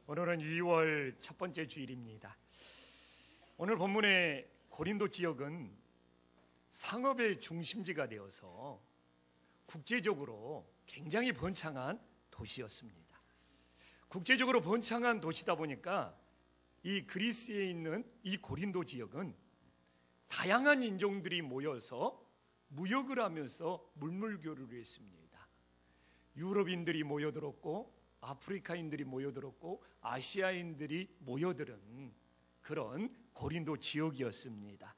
오늘은 2월 첫 번째 주일입니다. 오늘 본문의 고린도 지역은 상업의 중심지가 되어서 국제적으로 굉장히 번창한 도시였습니다. 국제적으로 번창한 도시다 보니까 이 그리스에 있는 이 고린도 지역은 다양한 인종들이 모여서 무역을 하면서 물물교류를 했습니다. 유럽인들이 모여들었고 아프리카인들이 모여들었고 아시아인들이 모여들은 그런 고린도 지역이었습니다.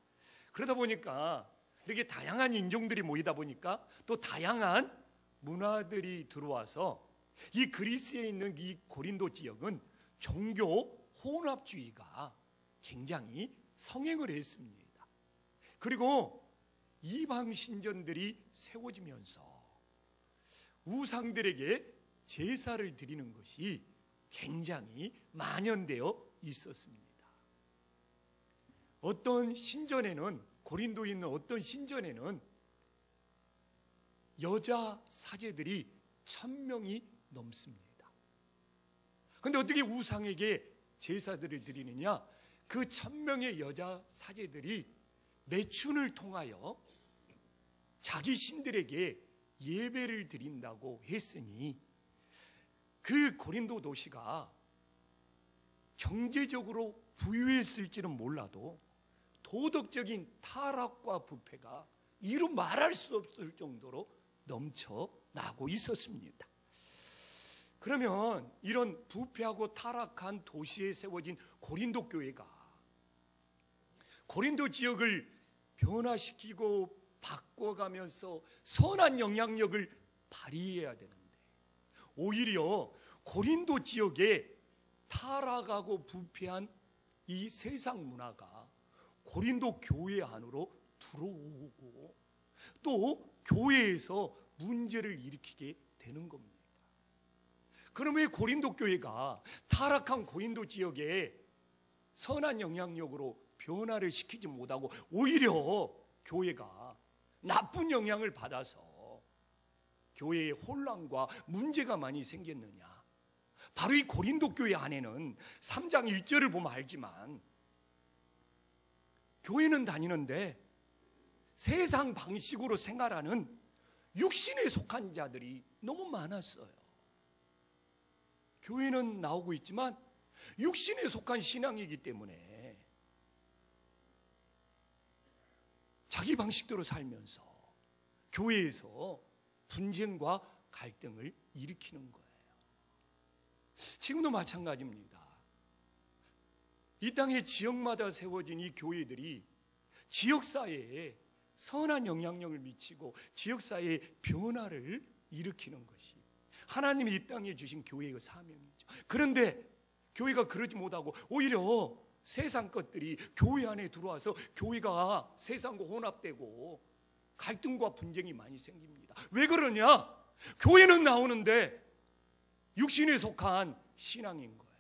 그러다 보니까 이렇게 다양한 인종들이 모이다 보니까 또 다양한 문화들이 들어와서 이 그리스에 있는 이 고린도 지역은 종교 혼합주의가 굉장히 성행을 했습니다. 그리고 이방 신전들이 세워지면서 우상들에게 제사를 드리는 것이 굉장히 만연되어 있었습니다. 어떤 신전에는, 고린도에 있는 어떤 신전에는 여자 사제들이 1000명이 넘습니다. 그런데 어떻게 우상에게 제사들을 드리느냐? 그 1000명의 여자 사제들이 매춘을 통하여 자기 신들에게 예배를 드린다고 했으니 그 고린도 도시가 경제적으로 부유했을지는 몰라도 도덕적인 타락과 부패가 이루 말할 수 없을 정도로 넘쳐나고 있었습니다. 그러면 이런 부패하고 타락한 도시에 세워진 고린도 교회가 고린도 지역을 변화시키고 바꿔가면서 선한 영향력을 발휘해야 되는데 오히려 고린도 지역에 타락하고 부패한 이 세상 문화가 고린도 교회 안으로 들어오고 또 교회에서 문제를 일으키게 되는 겁니다. 그럼 왜 고린도 교회가 타락한 고린도 지역에 선한 영향력으로 변화를 시키지 못하고 오히려 교회가 나쁜 영향을 받아서 교회에 혼란과 문제가 많이 생겼느냐? 바로 이 고린도 교회 안에는 3장 1절을 보면 알지만 교회는 다니는데 세상 방식으로 생활하는 육신에 속한 자들이 너무 많았어요. 교회는 나오고 있지만 육신에 속한 신앙이기 때문에 자기 방식대로 살면서 교회에서 분쟁과 갈등을 일으키는 거예요. 지금도 마찬가지입니다. 이 땅의 지역마다 세워진 이 교회들이 지역사회에 선한 영향력을 미치고 지역사회의 변화를 일으키는 것이 하나님이 이 땅에 주신 교회의 사명이죠. 그런데 교회가 그러지 못하고 오히려 세상 것들이 교회 안에 들어와서 교회가 세상과 혼합되고 갈등과 분쟁이 많이 생깁니다. 왜 그러냐? 교회는 나오는데 육신에 속한 신앙인 거예요.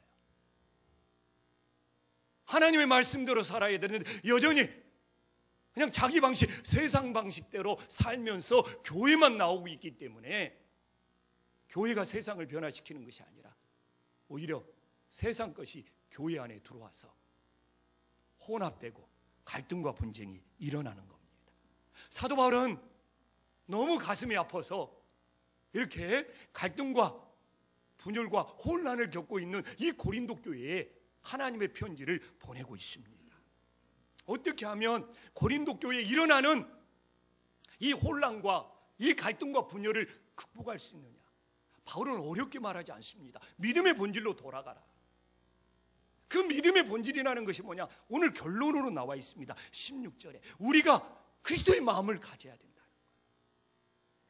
하나님의 말씀대로 살아야 되는데 여전히 그냥 자기 방식, 세상 방식대로 살면서 교회만 나오고 있기 때문에 교회가 세상을 변화시키는 것이 아니라 오히려 세상 것이 교회 안에 들어와서 혼합되고 갈등과 분쟁이 일어나는 겁니다. 사도 바울은 너무 가슴이 아파서 이렇게 갈등과 분열과 혼란을 겪고 있는 이 고린도 교회에 하나님의 편지를 보내고 있습니다. 어떻게 하면 고린도 교회에 일어나는 이 혼란과 이 갈등과 분열을 극복할 수 있느냐? 바울은 어렵게 말하지 않습니다. 믿음의 본질로 돌아가라. 그 믿음의 본질이라는 것이 뭐냐? 오늘 결론으로 나와 있습니다. 16절에 우리가 그리스도의 마음을 가져야 된다는 거예요.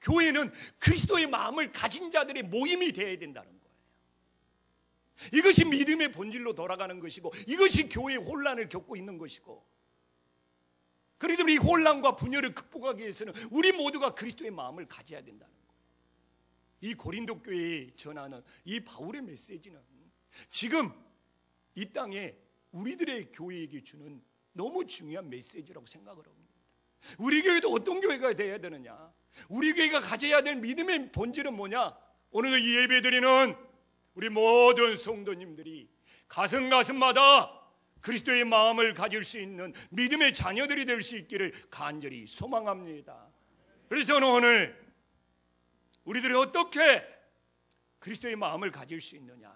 교회는 그리스도의 마음을 가진 자들의 모임이 되어야 된다는 거예요. 이것이 믿음의 본질로 돌아가는 것이고 이것이 교회의 혼란을 겪고 있는 것이고 그렇기 때문에 이 혼란과 분열을 극복하기 위해서는 우리 모두가 그리스도의 마음을 가져야 된다는 거예요. 이 고린도 교회에 전하는 이 바울의 메시지는 지금 이 땅에 우리들의 교회에게 주는 너무 중요한 메시지라고 생각을 합니다. 우리 교회도 어떤 교회가 되어야 되느냐? 우리 교회가 가져야 될 믿음의 본질은 뭐냐? 오늘 이 예배드리는 우리 모든 성도님들이 가슴가슴마다 그리스도의 마음을 가질 수 있는 믿음의 자녀들이 될 수 있기를 간절히 소망합니다. 그래서 저는 오늘 우리들이 어떻게 그리스도의 마음을 가질 수 있느냐,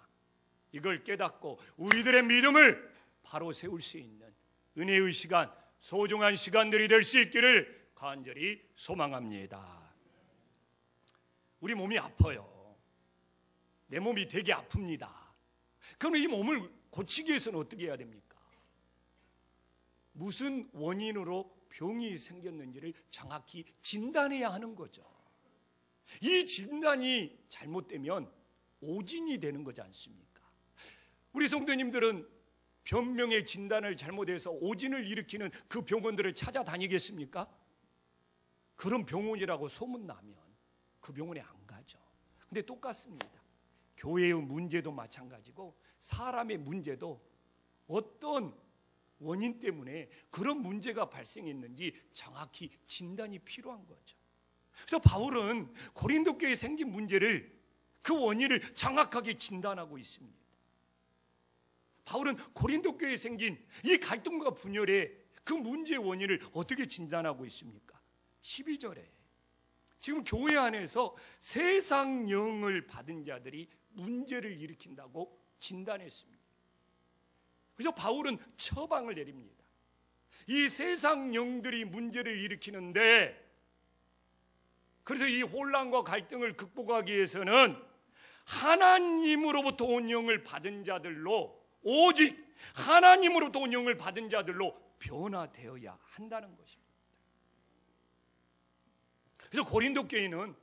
이걸 깨닫고 우리들의 믿음을 바로 세울 수 있는 은혜의 시간, 소중한 시간들이 될 수 있기를 간절히 소망합니다. 우리 몸이 아파요. 내 몸이 되게 아픕니다. 그러면 이 몸을 고치기 위해서는 어떻게 해야 됩니까? 무슨 원인으로 병이 생겼는지를 정확히 진단해야 하는 거죠. 이 진단이 잘못되면 오진이 되는 거지 않습니까? 우리 성도님들은 변명의 진단을 잘못해서 오진을 일으키는 그 병원들을 찾아다니겠습니까? 그런 병원이라고 소문나면 그 병원에 안 가죠. 근데 똑같습니다. 교회의 문제도 마찬가지고 사람의 문제도 어떤 원인 때문에 그런 문제가 발생했는지 정확히 진단이 필요한 거죠. 그래서 바울은 고린도 교회에 생긴 문제를, 그 원인을 정확하게 진단하고 있습니다. 바울은 고린도 교회에 생긴 이 갈등과 분열의 그 문제의 원인을 어떻게 진단하고 있습니까? 12절에 지금 교회 안에서 세상 영을 받은 자들이 문제를 일으킨다고 진단했습니다. 그래서 바울은 처방을 내립니다. 이 세상 영들이 문제를 일으키는데, 그래서 이 혼란과 갈등을 극복하기 위해서는 하나님으로부터 온 영을 받은 자들로, 오직 하나님으로부터 온 영을 받은 자들로 변화되어야 한다는 것입니다. 그래서 고린도 교회는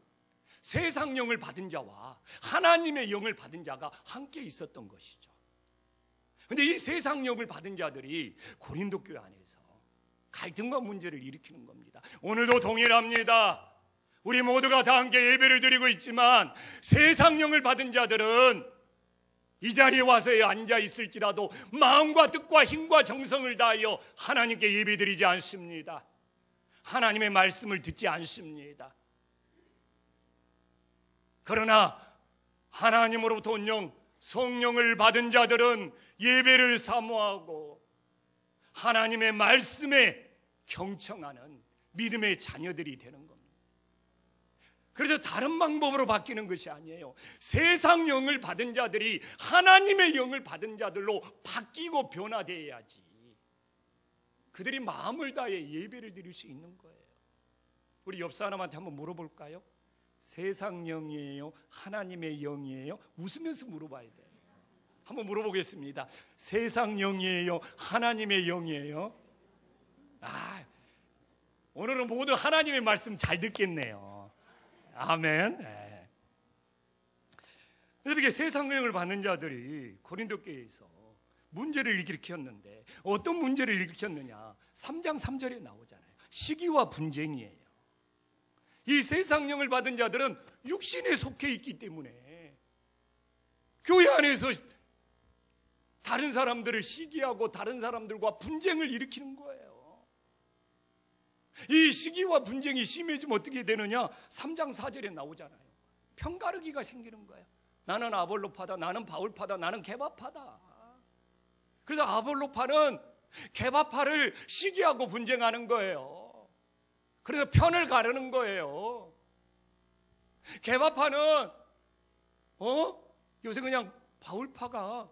세상 영을 받은 자와 하나님의 영을 받은 자가 함께 있었던 것이죠. 그런데 이 세상 영을 받은 자들이 고린도 교회 안에서 갈등과 문제를 일으키는 겁니다. 오늘도 동일합니다. 우리 모두가 다 함께 예배를 드리고 있지만 세상 영을 받은 자들은 이 자리에 와서 앉아 있을지라도 마음과 뜻과 힘과 정성을 다하여 하나님께 예배드리지 않습니다. 하나님의 말씀을 듣지 않습니다. 그러나 하나님으로부터 온 영, 성령을 받은 자들은 예배를 사모하고 하나님의 말씀에 경청하는 믿음의 자녀들이 되는 겁니다. 그래서 다른 방법으로 바뀌는 것이 아니에요. 세상 영을 받은 자들이 하나님의 영을 받은 자들로 바뀌고 변화되어야지 그들이 마음을 다해 예배를 드릴 수 있는 거예요. 우리 옆 사람한테 한번 물어볼까요? 세상 영이에요? 하나님의 영이에요? 웃으면서 물어봐야 돼요. 한번 물어보겠습니다. 세상 영이에요? 하나님의 영이에요? 오늘은 모두 하나님의 말씀 잘 듣겠네요. 아멘. 네. 이렇게 세상 영을 받는 자들이 고린도 교회에서 문제를 일으켰는데 어떤 문제를 일으켰느냐? 3장 3절에 나오잖아요. 시기와 분쟁이에요. 이 세상 영을 받은 자들은 육신에 속해 있기 때문에 교회 안에서 다른 사람들을 시기하고 다른 사람들과 분쟁을 일으키는 거예요. 이 시기와 분쟁이 심해지면 어떻게 되느냐? 3장 4절에 나오잖아요. 편가르기가 생기는 거예요. 나는 아볼로파다, 나는 바울파다, 나는 게바파다. 그래서 아볼로파는 게바파를 시기하고 분쟁하는 거예요. 그래서 편을 가르는 거예요. 게바파는 요새 그냥 바울파가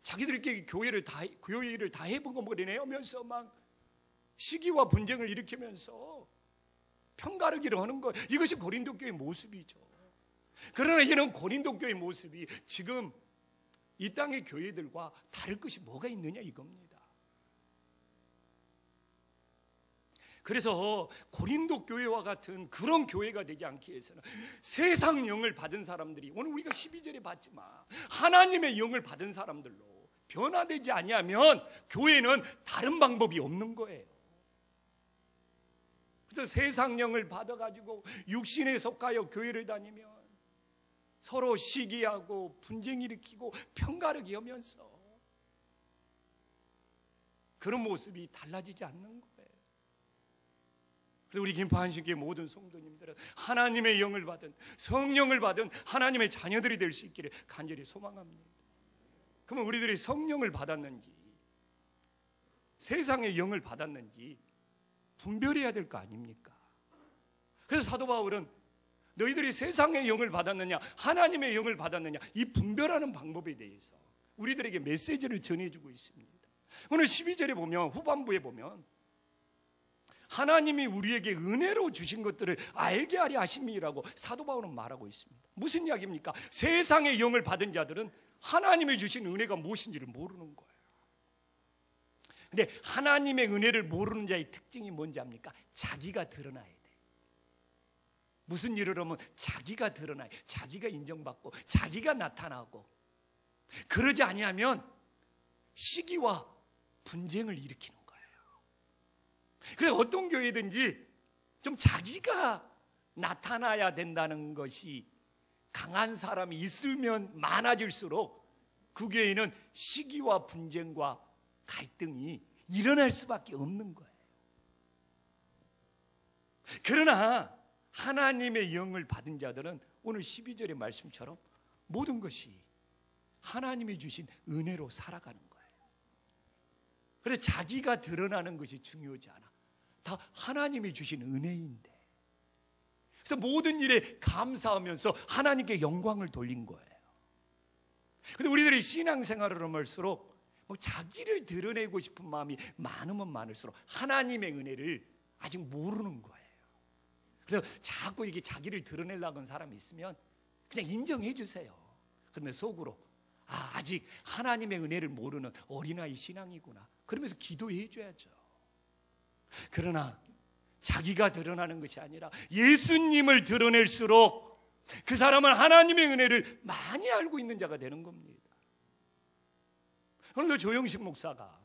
자기들끼리 교회를 다 해먹어버리네 하면서 막 시기와 분쟁을 일으키면서 편가르기를 하는 거예요. 이것이 고린도 교회의 모습이죠. 그러나 이는 고린도 교회의 모습이 지금 이 땅의 교회들과 다를 것이 뭐가 있느냐 이겁니다. 그래서 고린도 교회와 같은 그런 교회가 되지 않기 위해서는 세상 영을 받은 사람들이, 오늘 우리가 12절에 봤지만 하나님의 영을 받은 사람들로 변화되지 아니하면 교회는 다른 방법이 없는 거예요. 그래서 세상 영을 받아가지고 육신에 속하여 교회를 다니면 서로 시기하고 분쟁 일으키고 편가르기 하면서 그런 모습이 달라지지 않는 거예요. 그래서 우리 김포한신교회 모든 성도님들은 하나님의 영을 받은, 성령을 받은 하나님의 자녀들이 될 수 있기를 간절히 소망합니다. 그러면 우리들이 성령을 받았는지 세상의 영을 받았는지 분별해야 될 거 아닙니까? 그래서 사도 바울은 너희들이 세상의 영을 받았느냐 하나님의 영을 받았느냐 이 분별하는 방법에 대해서 우리들에게 메시지를 전해주고 있습니다. 오늘 12절에 보면, 후반부에 보면 하나님이 우리에게 은혜로 주신 것들을 알게 하려 하심이라고 사도 바울은 말하고 있습니다. 무슨 이야기입니까? 세상의 영을 받은 자들은 하나님이 주신 은혜가 무엇인지를 모르는 거예요. 근데 하나님의 은혜를 모르는 자의 특징이 뭔지 압니까? 자기가 드러나야 돼. 무슨 일을 하면 자기가 드러나요. 자기가 인정받고 자기가 나타나고, 그러지 아니하면 시기와 분쟁을 일으키는 거예요. 그래서 어떤 교회든지 좀 자기가 나타나야 된다는 것이 강한 사람이 있으면 많아질수록 그 교회는 시기와 분쟁과 갈등이 일어날 수밖에 없는 거예요. 그러나 하나님의 영을 받은 자들은 오늘 12절의 말씀처럼 모든 것이 하나님이 주신 은혜로 살아가는 거예요. 그래서 자기가 드러나는 것이 중요하지 않아. 다 하나님이 주신 은혜인데, 그래서 모든 일에 감사하면서 하나님께 영광을 돌린 거예요. 근데 우리들이 신앙생활을 할수록 자기를 드러내고 싶은 마음이 많으면 많을수록 하나님의 은혜를 아직 모르는 거예요. 그래서 자꾸 이게 자기를 드러내려고 하는 사람이 있으면 그냥 인정해 주세요. 그러면 속으로 아직 하나님의 은혜를 모르는 어린아이 신앙이구나, 그러면서 기도해 줘야죠. 그러나 자기가 드러나는 것이 아니라 예수님을 드러낼수록 그 사람은 하나님의 은혜를 많이 알고 있는 자가 되는 겁니다. 오늘도 조영식 목사가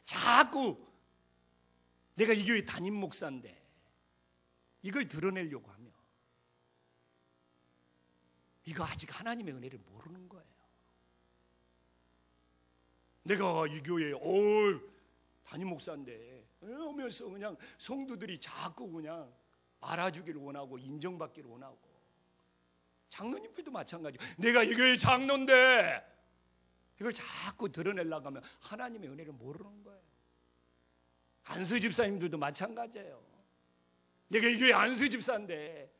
자꾸 내가 이 교회 담임 목사인데 이걸 드러내려고 하면 이거 아직 하나님의 은혜를 모르는 거예요. 내가 이 교회에 담임 목사인데 오면서 그냥 성도들이 자꾸 그냥 알아주기를 원하고 인정받기를 원하고, 장로님들도 마찬가지고 내가 이 교회 장로인데 이걸 자꾸 드러내려고 하면 하나님의 은혜를 모르는 거예요. 안수 집사님들도 마찬가지예요. 내가 이 교회 안수 집사인데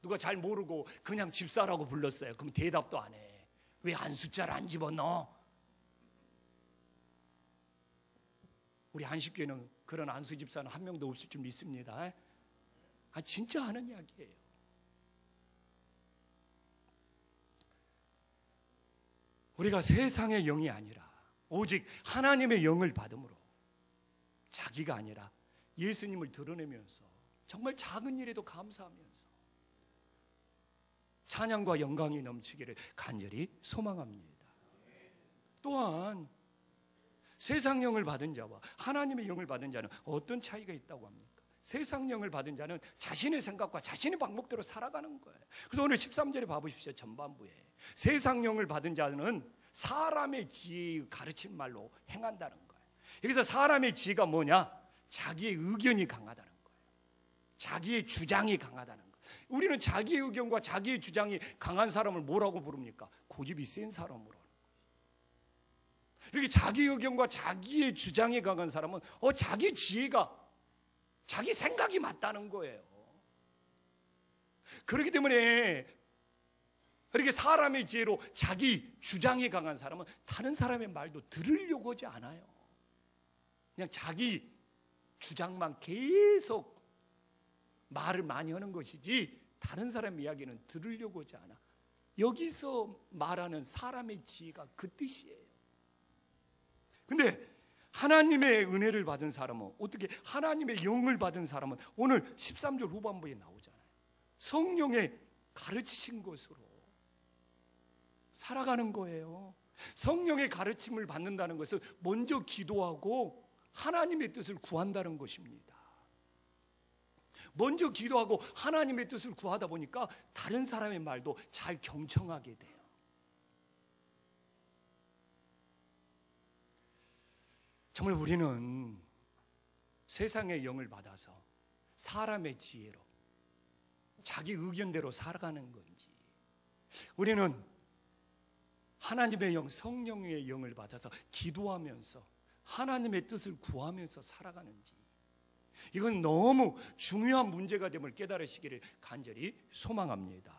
누가 잘 모르고 그냥 집사라고 불렀어요. 그럼 대답도 안 해. 왜 안수자를 안 집어넣어? 우리 한식교회는 그런 안수 집사는 한 명도 없을 줄 믿습니다. 진짜 하는 이야기예요. 우리가 세상의 영이 아니라 오직 하나님의 영을 받음으로 자기가 아니라 예수님을 드러내면서 정말 작은 일에도 감사하면서 찬양과 영광이 넘치기를 간절히 소망합니다. 또한 세상 영을 받은 자와 하나님의 영을 받은 자는 어떤 차이가 있다고 합니까? 세상 영을 받은 자는 자신의 생각과 자신의 방법대로 살아가는 거예요. 그래서 오늘 13절에 봐보십시오. 전반부에 세상 영을 받은 자는 사람의 지혜의 가르친 말로 행한다는 거예요. 여기서 사람의 지혜가 뭐냐? 자기의 의견이 강하다는 거예요. 자기의 주장이 강하다는 거예요. 우리는 자기의 의견과 자기의 주장이 강한 사람을 뭐라고 부릅니까? 고집이 센 사람으로. 이렇게 자기 의견과 자기의 주장이 강한 사람은 자기 지혜가, 자기 생각이 맞다는 거예요. 그렇기 때문에 이렇게 사람의 지혜로 자기 주장이 강한 사람은 다른 사람의 말도 들으려고 하지 않아요. 그냥 자기 주장만 계속 말을 많이 하는 것이지 다른 사람 이야기는 들으려고 하지 않아. 여기서 말하는 사람의 지혜가 그 뜻이에요. 근데 하나님의 은혜를 받은 사람은 어떻게, 하나님의 영을 받은 사람은 오늘 13절 후반부에 나오잖아요. 성령의 가르치신 것으로 살아가는 거예요. 성령의 가르침을 받는다는 것은 먼저 기도하고 하나님의 뜻을 구한다는 것입니다. 먼저 기도하고 하나님의 뜻을 구하다 보니까 다른 사람의 말도 잘 경청하게 돼요. 정말 우리는 세상의 영을 받아서 사람의 지혜로 자기 의견대로 살아가는 건지, 우리는 하나님의 영, 성령의 영을 받아서 기도하면서 하나님의 뜻을 구하면서 살아가는지, 이건 너무 중요한 문제가 됨을 깨달으시기를 간절히 소망합니다.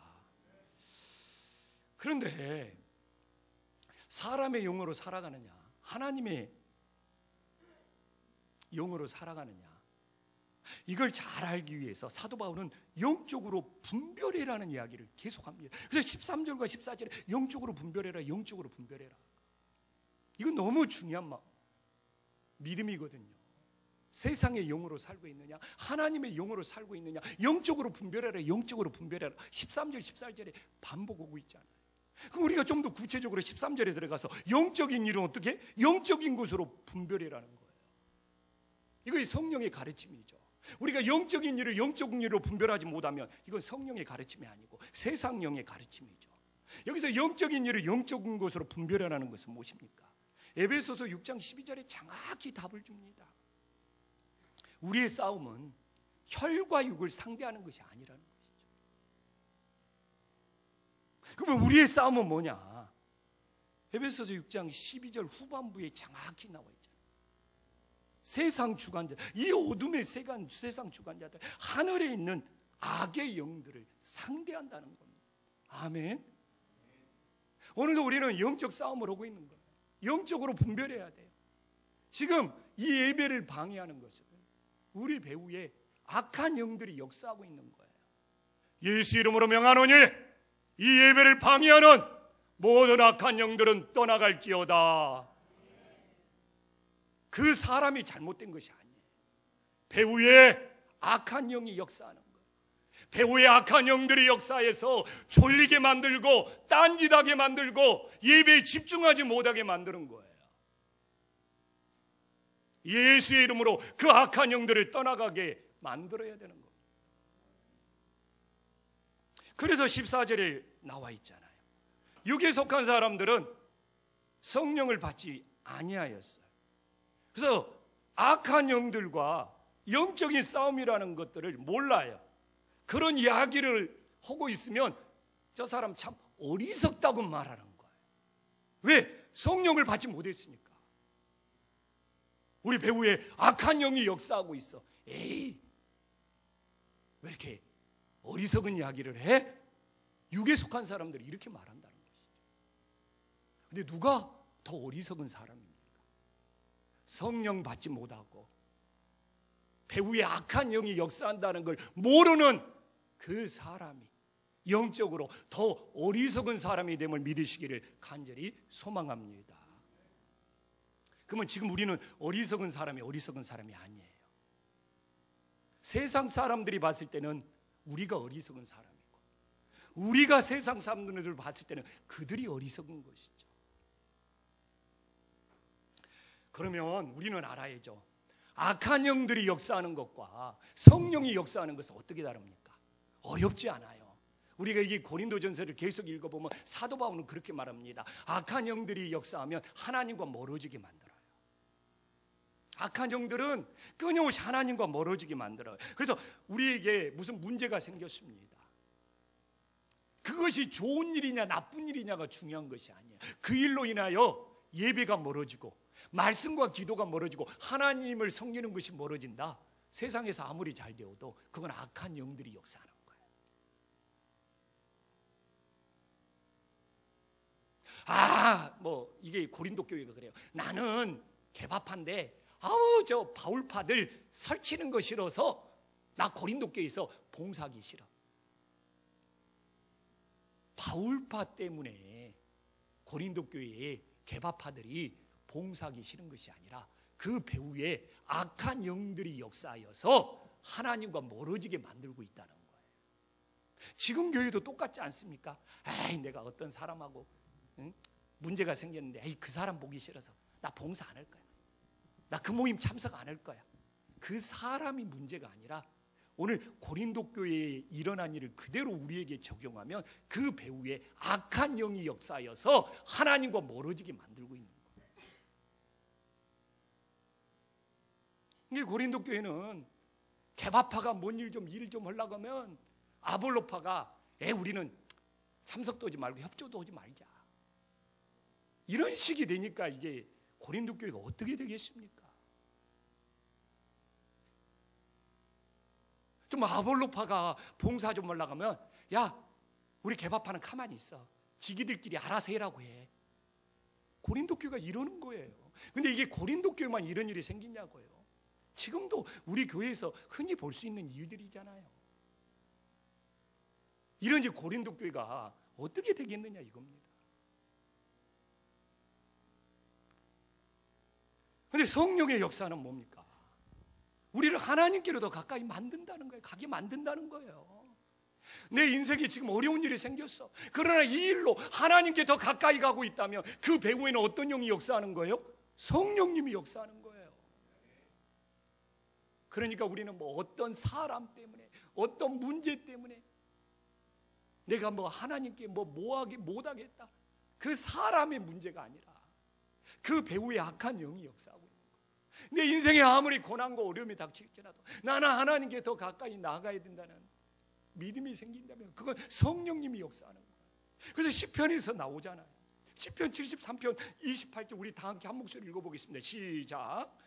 그런데 사람의 영으로 살아가느냐, 하나님의 영으로 살아가느냐, 이걸 잘 알기 위해서 사도 바울은 영적으로 분별해라는 이야기를 계속합니다. 그래서 13절과 14절에 영적으로 분별해라, 영적으로 분별해라. 이건 너무 중요한 믿음이거든요. 세상의 영으로 살고 있느냐, 하나님의 영으로 살고 있느냐, 영적으로 분별해라, 영적으로 분별해라. 13절, 14절에 반복하고 있잖아요. 그럼 우리가 좀 더 구체적으로 13절에 들어가서 영적인 일은 어떻게? 영적인 것으로 분별해라는 거예요. 이것이 성령의 가르침이죠. 우리가 영적인 일을 영적인 일로 분별하지 못하면 이건 성령의 가르침이 아니고 세상령의 가르침이죠. 여기서 영적인 일을 영적인 것으로 분별하라는 것은 무엇입니까? 에베소서 6장 12절에 정확히 답을 줍니다. 우리의 싸움은 혈과 육을 상대하는 것이 아니라는 것이죠. 그러면 우리의 싸움은 뭐냐? 에베소서 6장 12절 후반부에 정확히 나와 있잖아요. 세상 주관자, 이 어둠의 세상 주관자들, 하늘에 있는 악의 영들을 상대한다는 겁니다. 아멘. 오늘도 우리는 영적 싸움을 하고 있는 거예요. 영적으로 분별해야 돼요. 지금 이 예배를 방해하는 것은 우리 배후에 악한 영들이 역사하고 있는 거예요. 예수 이름으로 명하노니 이 예배를 방해하는 모든 악한 영들은 떠나갈지어다. 그 사람이 잘못된 것이 아니에요. 배후에 악한 영이 역사하는 거예요. 배후에 악한 영들이 역사해서 졸리게 만들고 딴짓하게 만들고 예배에 집중하지 못하게 만드는 거예요. 예수의 이름으로 그 악한 영들을 떠나가게 만들어야 되는 겁니다. 그래서 14절에 나와 있잖아요. 육에 속한 사람들은 성령을 받지 아니하였어요. 그래서 악한 영들과 영적인 싸움이라는 것들을 몰라요. 그런 이야기를 하고 있으면 저 사람 참 어리석다고 말하는 거예요. 왜? 성령을 받지 못했으니까. 우리 배후에 악한 영이 역사하고 있어. 에이, 왜 이렇게 어리석은 이야기를 해? 육에 속한 사람들이 이렇게 말한다는 것이죠. 근데 누가 더 어리석은 사람입니까? 성령 받지 못하고 배후에 악한 영이 역사한다는 걸 모르는 그 사람이 영적으로 더 어리석은 사람이 됨을 믿으시기를 간절히 소망합니다. 그러면 지금 우리는 어리석은 사람이 아니에요. 세상 사람들이 봤을 때는 우리가 어리석은 사람이고, 우리가 세상 사람들을 봤을 때는 그들이 어리석은 것이죠. 그러면 우리는 알아야죠. 악한 영들이 역사하는 것과 성령이 역사하는 것은 어떻게 다릅니까? 어렵지 않아요. 우리가 이 고린도전서를 계속 읽어보면 사도 바울은 그렇게 말합니다. 악한 영들이 역사하면 하나님과 멀어지게 만들어요. 악한 영들은 끊임없이 하나님과 멀어지게 만들어요. 그래서 우리에게 무슨 문제가 생겼습니다. 그것이 좋은 일이냐 나쁜 일이냐가 중요한 것이 아니에요. 그 일로 인하여 예배가 멀어지고 말씀과 기도가 멀어지고 하나님을 섬기는 것이 멀어진다. 세상에서 아무리 잘 되어도 그건 악한 영들이 역사하는 거예요. 이게 고린도 교회가 그래요. 나는 개밥한데 저 바울파들 설치는 거 싫어서 나 고린도 교회에서 봉사하기 싫어. 바울파 때문에 고린도 교회에 개밥파들이 봉사하기 싫은 것이 아니라 그 배후에 악한 영들이 역사하여서 하나님과 멀어지게 만들고 있다는 거예요. 지금 교회도 똑같지 않습니까? 내가 어떤 사람하고 문제가 생겼는데 그 사람 보기 싫어서 나 봉사 안 할 거야. 나 그 모임 참석 안 할 거야. 그 사람이 문제가 아니라 오늘 고린도 교회에 일어난 일을 그대로 우리에게 적용하면 그 배후에 악한 영이 역사하여서 하나님과 멀어지게 만들고 있는 거예요. 이게 고린도 교회는 개바파가 뭔 일 좀 하려고 하면 아볼로파가 우리는 참석도 하지 말고 협조도 하지 말자. 이런 식이 되니까 이게 고린도 교회가 어떻게 되겠습니까? 좀 아볼로파가 봉사 좀 하려고 하면 야, 우리 개바파는 가만히 있어. 지기들끼리 알아서 해라고 해. 고린도 교회가 이러는 거예요. 근데 이게 고린도 교회만 이런 일이 생기냐고요. 지금도 우리 교회에서 흔히 볼 수 있는 일들이잖아요. 이런 이제 고린도 교회가 어떻게 되겠느냐 이겁니다. 근데 성령의 역사는 뭡니까? 우리를 하나님께로 더 가까이 만든다는 거예요. 가게 만든다는 거예요. 내 인생에 지금 어려운 일이 생겼어. 그러나 이 일로 하나님께 더 가까이 가고 있다면 그 배후에는 어떤 영이 역사하는 거예요? 성령님이 역사하는 거예요. 그러니까 우리는 뭐 어떤 사람 때문에, 어떤 문제 때문에 내가 뭐 하나님께 못하겠다, 그 사람의 문제가 아니라 그 배후에 악한 영이 역사하고 있는 거예요. 내 인생에 아무리 고난과 어려움이 닥칠지라도 나는 하나님께 더 가까이 나아가야 된다는 믿음이 생긴다면 그건 성령님이 역사하는 거예요. 그래서 시편에서 나오잖아요. 시편 73편 28절 우리 다 함께 한 목소리 읽어보겠습니다. 시작.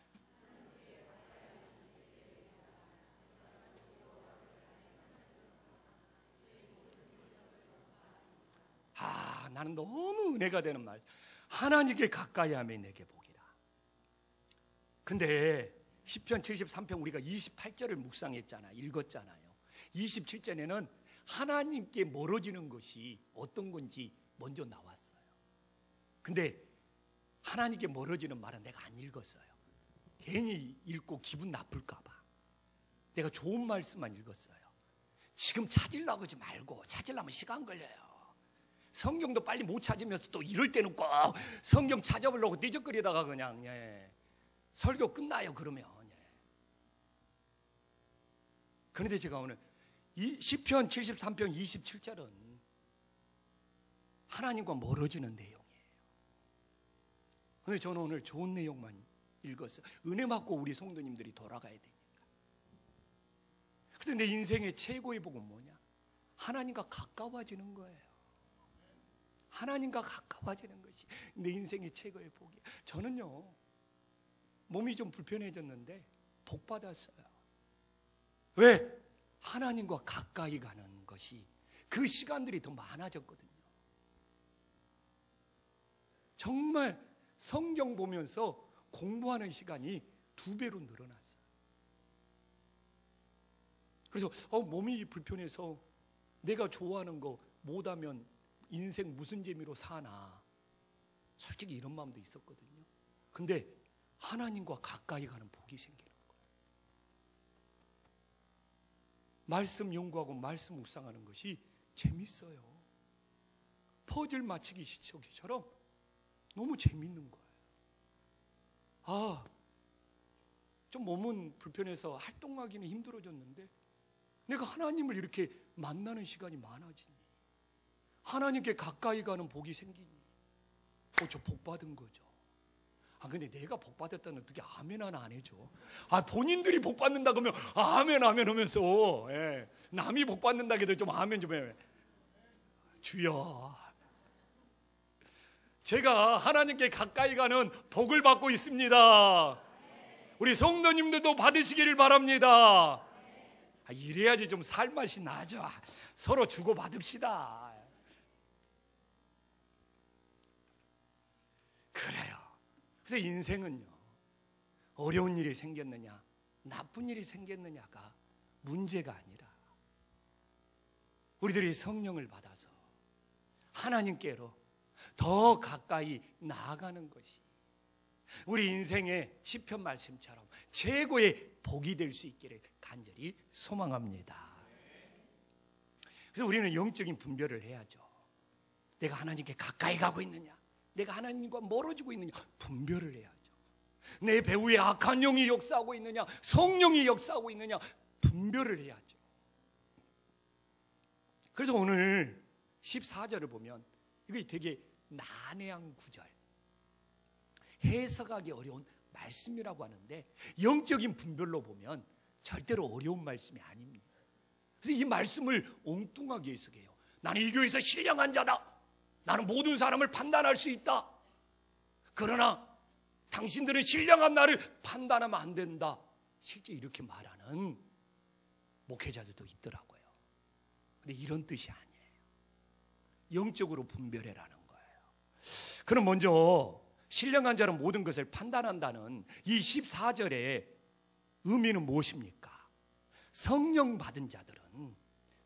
나는 너무 은혜가 되는 말. 하나님께 가까이 하면 내게 복이라. 근데 시편 73편 우리가 28절을 묵상했잖아요. 읽었잖아요. 27절에는 하나님께 멀어지는 것이 어떤 건지 먼저 나왔어요. 근데 하나님께 멀어지는 말은 내가 안 읽었어요. 괜히 읽고 기분 나쁠까 봐. 내가 좋은 말씀만 읽었어요. 지금 찾으려고 하지 말고, 찾으려면 시간 걸려요. 성경도 빨리 못 찾으면서 또 이럴 때는 꼭 성경 찾아보려고 뒤적거리다가 그냥 설교 끝나요 그러면. 그런데 제가 오늘 이 시편 73편 27절은 하나님과 멀어지는 내용이에요. 근데 저는 오늘 좋은 내용만 읽었어요. 은혜 받고 우리 성도님들이 돌아가야 되니까. 그래서 내 인생의 최고의 복은 뭐냐? 하나님과 가까워지는 거예요. 하나님과 가까워지는 것이 내 인생의 최고의 복이에요. 저는요, 몸이 좀 불편해졌는데 복 받았어요. 왜? 하나님과 가까이 가는 것이 그 시간들이 더 많아졌거든요. 정말 성경 보면서 공부하는 시간이 2배로 늘어났어요. 그래서 몸이 불편해서 내가 좋아하는 거 못하면 인생 무슨 재미로 사나, 솔직히 이런 마음도 있었거든요. 근데 하나님과 가까이 가는 복이 생기는 거예요. 말씀 연구하고 말씀 묵상하는 것이 재밌어요. 퍼즐 맞추기 시처럼 너무 재밌는 거예요. 좀 몸은 불편해서 활동하기는 힘들어졌는데 내가 하나님을 이렇게 만나는 시간이 많아지니, 하나님께 가까이 가는 복이 생기니, 저 복 받은 거죠. 근데 내가 복 받았다는 어떻게 아멘 하나 안 해줘? 본인들이 복 받는다 그러면 아멘 하면서 남이 복 받는다 해도 좀 아멘 좀 해. 주여, 제가 하나님께 가까이 가는 복을 받고 있습니다. 우리 성도님들도 받으시기를 바랍니다. 이래야지 좀 살맛이 나죠. 서로 주고 받읍시다. 그래요. 그래서 인생은요, 어려운 일이 생겼느냐, 나쁜 일이 생겼느냐가 문제가 아니라 우리들이 성령을 받아서 하나님께로 더 가까이 나아가는 것이 우리 인생의 시편 말씀처럼 최고의 복이 될 수 있기를 간절히 소망합니다. 그래서 우리는 영적인 분별을 해야죠. 내가 하나님께 가까이 가고 있느냐, 내가 하나님과 멀어지고 있느냐, 분별을 해야죠. 내 배후에 악한 영이 역사하고 있느냐, 성령이 역사하고 있느냐, 분별을 해야죠. 그래서 오늘 14절을 보면 이게 되게 난해한 구절, 해석하기 어려운 말씀이라고 하는데 영적인 분별로 보면 절대로 어려운 말씀이 아닙니다. 그래서 이 말씀을 엉뚱하게 해석해요. 나는 이 교회에서 신령한 자다. 나는 모든 사람을 판단할 수 있다. 그러나 당신들은 신령한 나를 판단하면 안 된다. 실제 이렇게 말하는 목회자들도 있더라고요. 근데 이런 뜻이 아니에요. 영적으로 분별해라는 거예요. 그럼 먼저 신령한 자는 모든 것을 판단한다는 이 14절의 의미는 무엇입니까? 성령 받은 자들은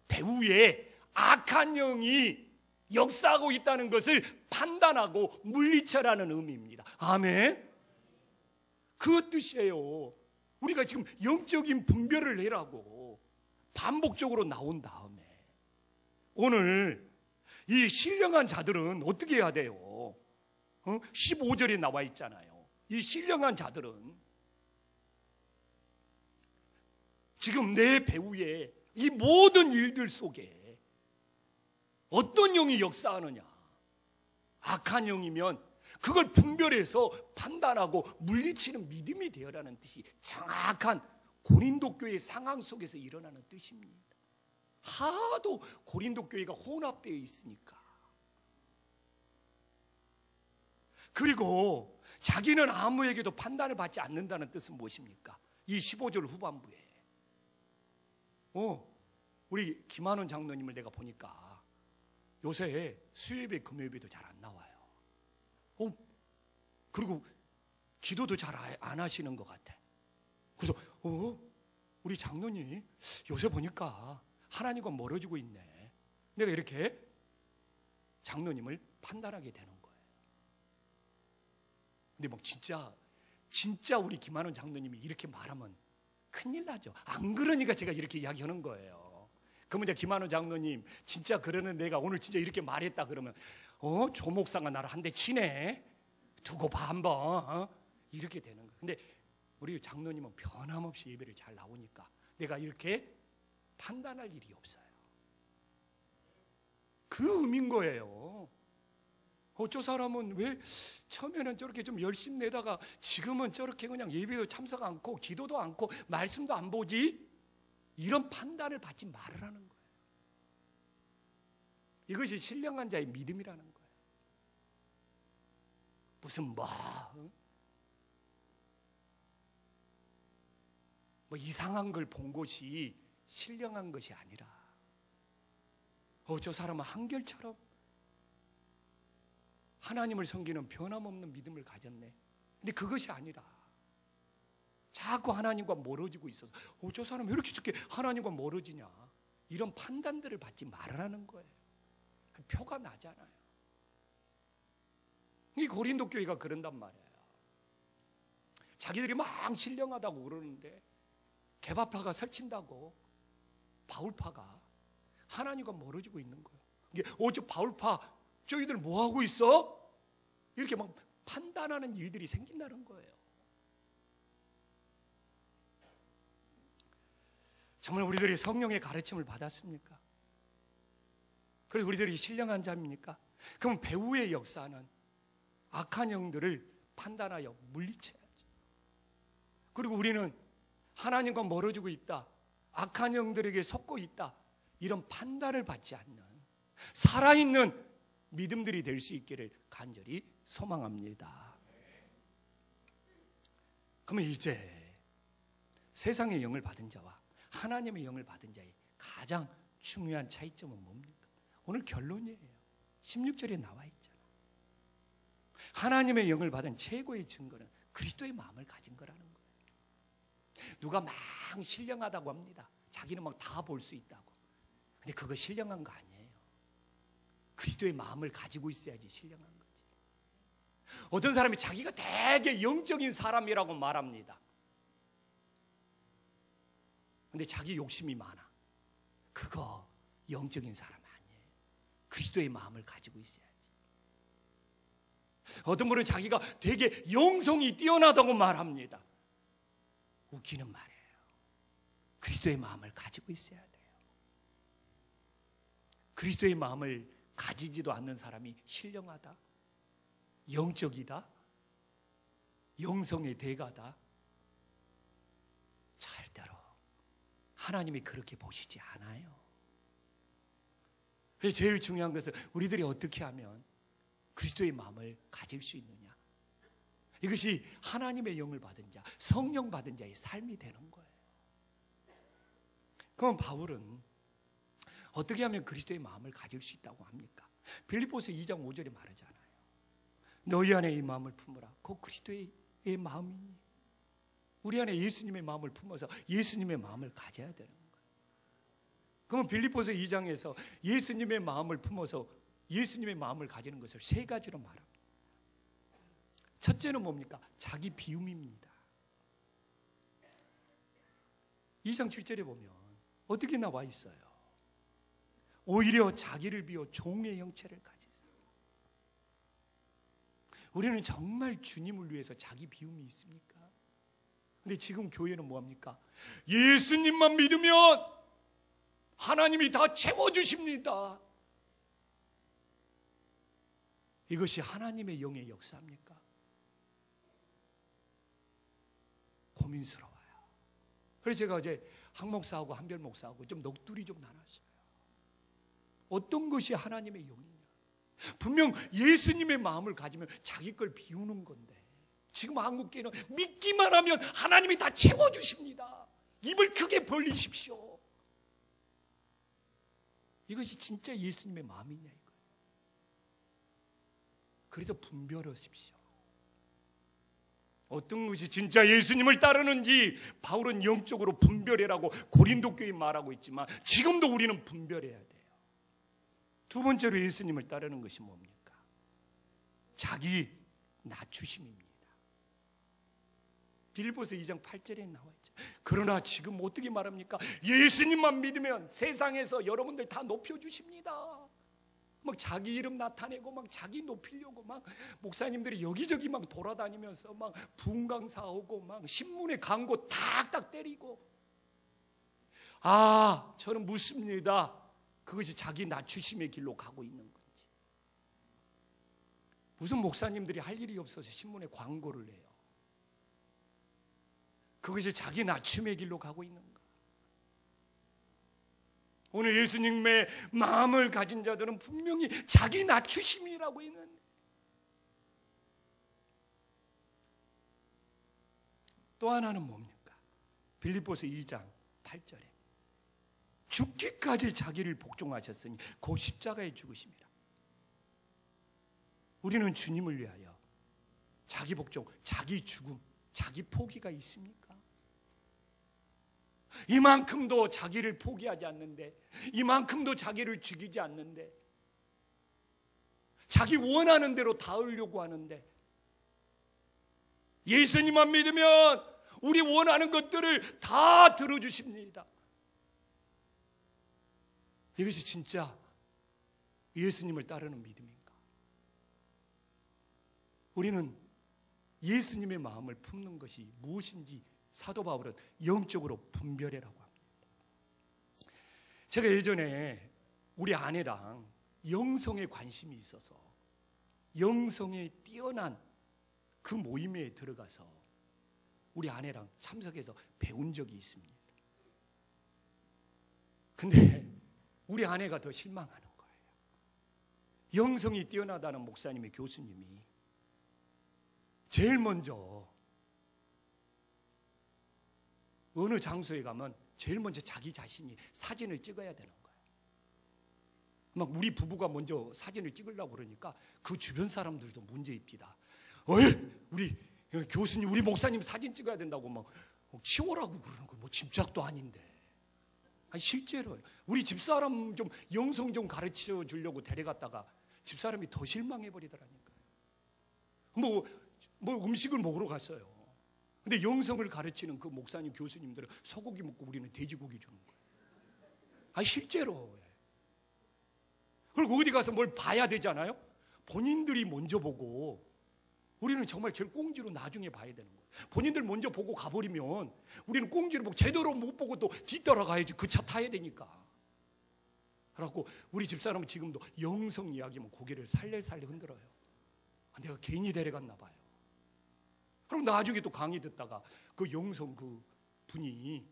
배후에 악한 영이 역사하고 있다는 것을 판단하고 물리쳐라는 의미입니다. 아멘. 그 뜻이에요. 우리가 지금 영적인 분별을 해라고 반복적으로 나온 다음에 오늘 이 신령한 자들은 어떻게 해야 돼요? 15절에 나와 있잖아요. 이 신령한 자들은 지금 내 배후에 이 모든 일들 속에 어떤 영이 역사하느냐? 악한 영이면 그걸 분별해서 판단하고 물리치는 믿음이 되어라는 뜻이 정확한 고린도 교회의 상황 속에서 일어나는 뜻입니다. 하도 고린도 교회가 혼합되어 있으니까. 그리고 자기는 아무에게도 판단을 받지 않는다는 뜻은 무엇입니까? 이 15절 후반부에 우리 김한원 장로님을 내가 보니까 요새 수요예배 금요예배도 잘 안 나와요. 그리고 기도도 잘 안 하시는 것 같아. 그래서 우리 장로님 요새 보니까 하나님과 멀어지고 있네. 내가 이렇게 장로님을 판단하게 되는 거예요. 근데 막 진짜 우리 김한원 장로님이 이렇게 말하면 큰일 나죠. 안 그러니까 제가 이렇게 이야기하는 거예요. 그러면 이제 김한원 장로님 진짜 그러는 내가 오늘 진짜 이렇게 말했다 그러면 조 목사가 나를 한 대 치네. 두고 봐 한번. 이렇게 되는 거예요. 근데 우리 장로님은 변함없이 예배를 잘 나오니까 내가 이렇게 판단할 일이 없어요. 그 의미인 거예요. 저 사람은 왜 처음에는 저렇게 좀 열심 내다가 지금은 저렇게 그냥 예배도 참석 않고 기도도 않고 말씀도 안 보지? 이런 판단을 받지 말으라는 거예요. 이것이 신령한 자의 믿음이라는 거예요. 무슨 뭐 이상한 걸 본 것이 신령한 것이 아니라 저 사람은 한결처럼 하나님을 섬기는 변함없는 믿음을 가졌네. 근데 그것이 아니라 자꾸 하나님과 멀어지고 있어서 저 사람 왜 이렇게 쉽게 하나님과 멀어지냐, 이런 판단들을 받지 말라는 거예요. 표가 나잖아요. 이 고린도 교회가 그런단 말이에요. 자기들이 막 신령하다고 그러는데 개바파가 설친다고 바울파가 하나님과 멀어지고 있는 거예요. 이게 저 바울파 저희들 뭐 하고 있어? 이렇게 막 판단하는 일들이 생긴다는 거예요. 정말 우리들이 성령의 가르침을 받았습니까? 그래서 우리들이 신령한 자입니까? 그럼 배후의 역사는 악한 영들을 판단하여 물리쳐야죠. 그리고 우리는 하나님과 멀어지고 있다, 악한 영들에게 속고 있다, 이런 판단을 받지 않는 살아있는 믿음들이 될 수 있기를 간절히 소망합니다. 그러면 이제 세상의 영을 받은 자와 하나님의 영을 받은 자의 가장 중요한 차이점은 뭡니까? 오늘 결론이에요. 16절에 나와 있잖아. 하나님의 영을 받은 최고의 증거는 그리스도의 마음을 가진 거라는 거예요. 누가 막 신령하다고 합니다. 자기는 막 다 볼 수 있다고. 근데 그거 신령한 거 아니에요. 그리스도의 마음을 가지고 있어야지 신령한 거지. 어떤 사람이 자기가 되게 영적인 사람이라고 말합니다. 근데 자기 욕심이 많아. 그거 영적인 사람 아니에요. 그리스도의 마음을 가지고 있어야지. 어떤 분은 자기가 되게 영성이 뛰어나다고 말합니다. 웃기는 말이에요. 그리스도의 마음을 가지고 있어야 돼요. 그리스도의 마음을 가지지도 않는 사람이 신령하다, 영적이다, 영성의 대가다, 절대로 하나님이 그렇게 보시지 않아요. 그래서 제일 중요한 것은 우리들이 어떻게 하면 그리스도의 마음을 가질 수 있느냐. 이것이 하나님의 영을 받은 자, 성령 받은 자의 삶이 되는 거예요. 그럼 바울은 어떻게 하면 그리스도의 마음을 가질 수 있다고 합니까? 빌립보서 2장 5절에 말하잖아요. 너희 안에 이 마음을 품으라. 그 그리스도의 마음이니. 우리 안에 예수님의 마음을 품어서 예수님의 마음을 가져야 되는 거예요. 그러면 빌립보서 2장에서 예수님의 마음을 품어서 예수님의 마음을 가지는 것을 세 가지로 말합니다. 첫째는 뭡니까? 자기 비움입니다. 2장 7절에 보면 어떻게 나와 있어요? 오히려 자기를 비워 종의 형체를 가지사. 우리는 정말 주님을 위해서 자기 비움이 있습니까? 근데 지금 교회는 뭐합니까? 예수님만 믿으면 하나님이 다 채워주십니다. 이것이 하나님의 영의 역사입니까? 고민스러워요. 그래서 제가 어제 한 목사하고 한별 목사하고 좀 넋두리 좀 나눴어요. 어떤 것이 하나님의 영이냐? 분명 예수님의 마음을 가지면 자기 걸 비우는 건데 지금 한국교회는 믿기만 하면 하나님이 다 채워주십니다. 입을 크게 벌리십시오. 이것이 진짜 예수님의 마음이냐 이거예요. 그래서 분별하십시오. 어떤 것이 진짜 예수님을 따르는지 바울은 영적으로 분별해라고 고린도 교회에 말하고 있지만 지금도 우리는 분별해야 돼요. 두 번째로 예수님을 따르는 것이 뭡니까? 자기 낮추심입니다. 빌립보서 2장 8절에 나와 있죠. 그러나 지금 어떻게 말합니까? 예수님만 믿으면 세상에서 여러분들 다 높여주십니다. 막 자기 이름 나타내고 막 자기 높이려고 막 목사님들이 여기저기 막 돌아다니면서 막 부흥강사 하고 막 신문에 광고 탁탁 때리고, 아, 저는 묻습니다. 그것이 자기 낮추심의 길로 가고 있는 건지. 무슨 목사님들이 할 일이 없어서 신문에 광고를 내요. 그것이 자기 낮춤의 길로 가고 있는가? 오늘 예수님의 마음을 가진 자들은 분명히 자기 낮추심이라고 있는데, 또 하나는 뭡니까? 빌립보서 2장 8절에 죽기까지 자기를 복종하셨으니 곧 십자가에 죽으심이라. 우리는 주님을 위하여 자기 복종, 자기 죽음, 자기 포기가 있습니까? 이만큼도 자기를 포기하지 않는데, 이만큼도 자기를 죽이지 않는데, 자기 원하는 대로 닿으려고 하는데, 예수님만 믿으면 우리 원하는 것들을 다 들어주십니다. 이것이 진짜 예수님을 따르는 믿음인가? 우리는 예수님의 마음을 품는 것이 무엇인지 사도 바울은 영적으로 분별해라고 합니다. 제가 예전에 우리 아내랑 영성에 관심이 있어서 영성에 뛰어난 그 모임에 들어가서 우리 아내랑 참석해서 배운 적이 있습니다. 근데 우리 아내가 더 실망하는 거예요. 영성이 뛰어나다는 목사님의 교수님이 제일 먼저 어느 장소에 가면 제일 먼저 자기 자신이 사진을 찍어야 되는 거예요. 막 우리 부부가 먼저 사진을 찍으려고 그러니까 그 주변 사람들도 문제입니다. 우리 교수님, 우리 목사님 사진 찍어야 된다고 막 치워라고 그러는 거, 뭐 집착도 아닌데. 아니 실제로 우리 집사람 좀 영성 좀 가르쳐 주려고 데려갔다가 집사람이 더 실망해 버리더라니까요. 뭐 음식을 먹으러 갔어요. 근데 영성을 가르치는 그 목사님 교수님들은 소고기 먹고 우리는 돼지고기 주는 거예요. 아니 실제로. 그리고 어디 가서 뭘 봐야 되잖아요. 본인들이 먼저 보고 우리는 정말 제일 꽁지로 나중에 봐야 되는 거예요. 본인들 먼저 보고 가버리면 우리는 꽁지를 보고 제대로 못 보고 또 뒤따라가야지. 그 차 타야 되니까. 그래갖고 우리 집사람은 지금도 영성 이야기면 고개를 살살살살 흔들어요. 내가 괜히 데려갔나 봐요. 그럼 나중에 또 강의 듣다가 그 영성 그 분이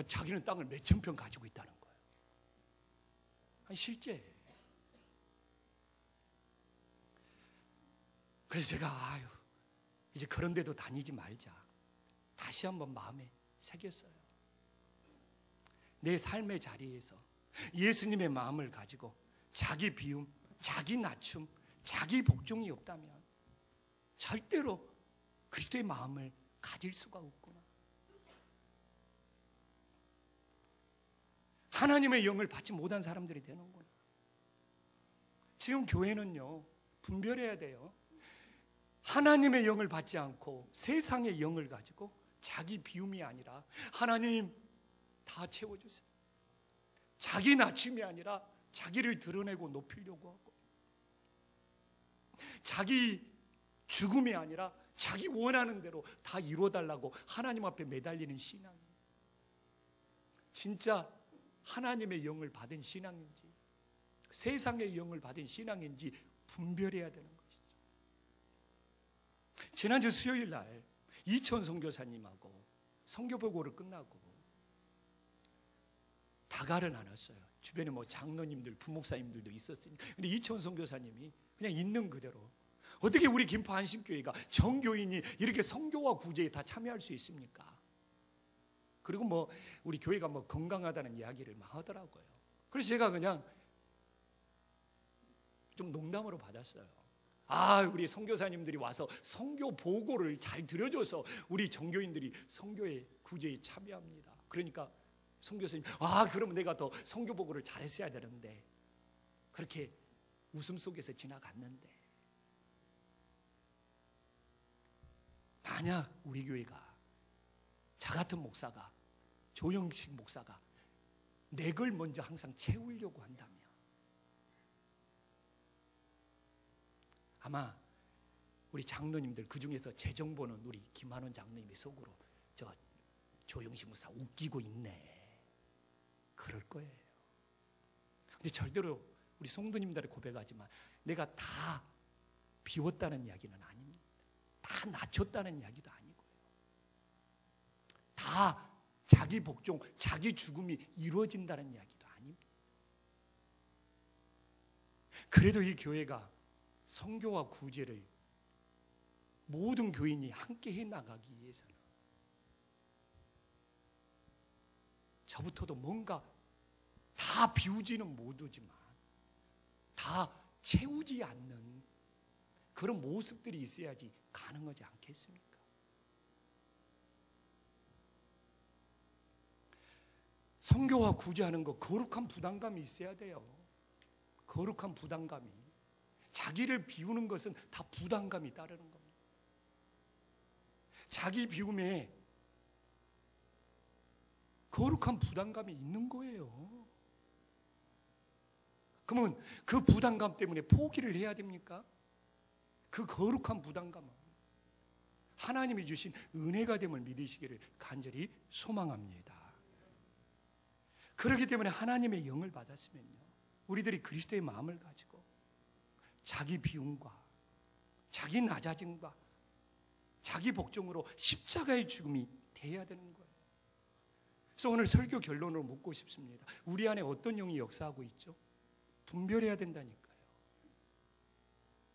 자기는 땅을 몇천 평 가지고 있다는 거예요. 실제. 그래서 제가 이제 그런 데도 다니지 말자. 다시 한번 마음에 새겼어요. 내 삶의 자리에서 예수님의 마음을 가지고 자기 비움, 자기 낮춤, 자기 복종이 없다면 절대로 그리스도의 마음을 가질 수가 없구나. 하나님의 영을 받지 못한 사람들이 되는구나. 지금 교회는요, 분별해야 돼요. 하나님의 영을 받지 않고 세상의 영을 가지고 자기 비움이 아니라 하나님 다 채워주세요. 자기 낮춤이 아니라 자기를 드러내고 높이려고 하고, 자기 죽음이 아니라 자기 원하는 대로 다 이루어달라고 하나님 앞에 매달리는 신앙이에요. 진짜 하나님의 영을 받은 신앙인지 세상의 영을 받은 신앙인지 분별해야 되는 것이죠. 지난주 수요일 날 이천 선교사님하고 선교보고를 끝나고 다가를 나눴어요. 주변에 장로님들, 부목사님들도 있었으니까. 근데 이천 선교사님이 그냥 있는 그대로, 어떻게 우리 김포 안심교회가 정교인이 이렇게 선교와 구제에 다 참여할 수 있습니까? 그리고 우리 교회가 건강하다는 이야기를 막 하더라고요. 그래서 제가 그냥 좀 농담으로 받았어요. 우리 선교사님들이 와서 선교 보고를 잘 들려줘서 우리 정교인들이 선교의 구제에 참여합니다. 그러니까 선교사님, 그럼 내가 더 선교 보고를 잘했어야 되는데, 그렇게 웃음 속에서 지나갔는데, 만약 우리 교회가 저 같은 목사가, 조영식 목사가 내 걸 먼저 항상 채우려고 한다면 아마 우리 장로님들, 그 중에서 제 정보는 우리 김한원 장로님이 속으로 저 조영식 목사 웃기고 있네, 그럴 거예요. 근데 절대로 우리 성도님들이 고백하지만 내가 다 비웠다는 이야기는 아닙니다. 다 낮췄다는 이야기도 아니고요. 다 자기 복종, 자기 죽음이 이루어진다는 이야기도 아닙니다. 그래도 이 교회가 선교와 구제를 모든 교인이 함께 해나가기 위해서는 저부터도 뭔가 다 비우지는 못하지만 다 채우지 않는 그런 모습들이 있어야지 가능하지 않겠습니까? 선교와 구제하는 거 거룩한 부담감이 있어야 돼요. 거룩한 부담감이. 자기를 비우는 것은 다 부담감이 따르는 겁니다. 자기 비움에 거룩한 부담감이 있는 거예요. 그러면 그 부담감 때문에 포기를 해야 됩니까? 그 거룩한 부담감은 하나님이 주신 은혜가 됨을 믿으시기를 간절히 소망합니다. 그렇기 때문에 하나님의 영을 받았으면요, 우리들이 그리스도의 마음을 가지고 자기 비움과 자기 낮아짐과 자기 복종으로 십자가의 죽음이 돼야 되는 거예요. 그래서 오늘 설교 결론으로 묻고 싶습니다. 우리 안에 어떤 영이 역사하고 있죠? 분별해야 된다니까요.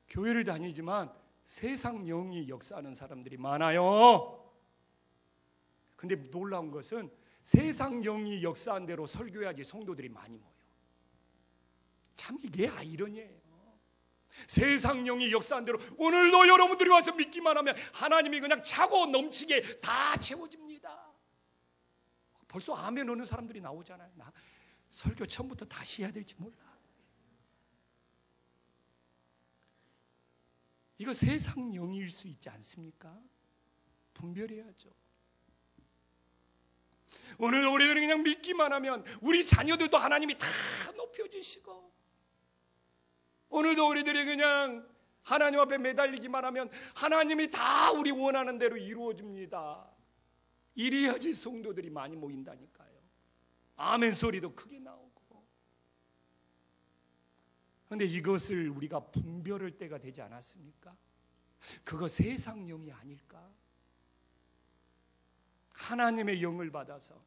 교회를 다니지만 세상 영이 역사하는 사람들이 많아요. 근데 놀라운 것은 세상 영이 역사한 대로 설교해야지 성도들이 많이 모여. 참 이게 아이러니예요. 세상 영이 역사한 대로 오늘도 여러분들이 와서 믿기만 하면 하나님이 그냥 차고 넘치게 다 채워집니다. 벌써 아멘 하는 사람들이 나오잖아요. 나 설교 처음부터 다시 해야 될지 몰라. 이거 세상 영일 수 있지 않습니까? 분별해야죠. 오늘 우리들이 그냥 믿기만 하면 우리 자녀들도 하나님이 다 높여주시고, 오늘도 우리들이 그냥 하나님 앞에 매달리기만 하면 하나님이 다 우리 원하는 대로 이루어집니다. 이래야지 성도들이 많이 모인다니까요. 아멘 소리도 크게 나오고. 그런데 이것을 우리가 분별할 때가 되지 않았습니까? 그거 세상 영이 아닐까? 하나님의 영을 받아서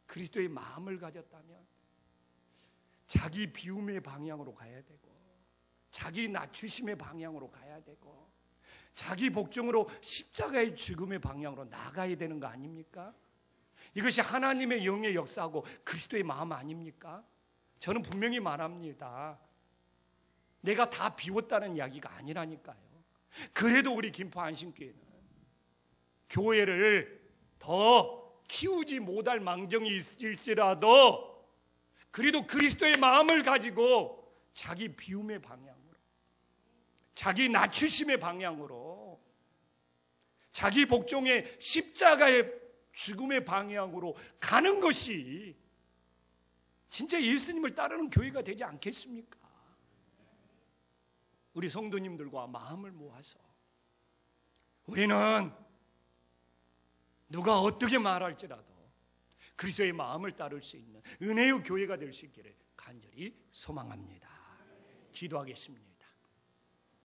그리스도의 마음을 가졌다면 자기 비움의 방향으로 가야 되고, 자기 낮추심의 방향으로 가야 되고, 자기 복종으로 십자가의 죽음의 방향으로 나가야 되는 거 아닙니까? 이것이 하나님의 영의 역사하고 그리스도의 마음 아닙니까? 저는 분명히 말합니다. 내가 다 비웠다는 이야기가 아니라니까요. 그래도 우리 김포 안심교회는 교회를 더 키우지 못할 망정이 있을지라도 그래도 그리스도의 마음을 가지고 자기 비움의 방향으로, 자기 낮추심의 방향으로, 자기 복종의 십자가의 죽음의 방향으로 가는 것이 진짜 예수님을 따르는 교회가 되지 않겠습니까? 우리 성도님들과 마음을 모아서 우리는 누가 어떻게 말할지라도 그리스도의 마음을 따를 수 있는 은혜의 교회가 될 수 있기를 간절히 소망합니다. 기도하겠습니다.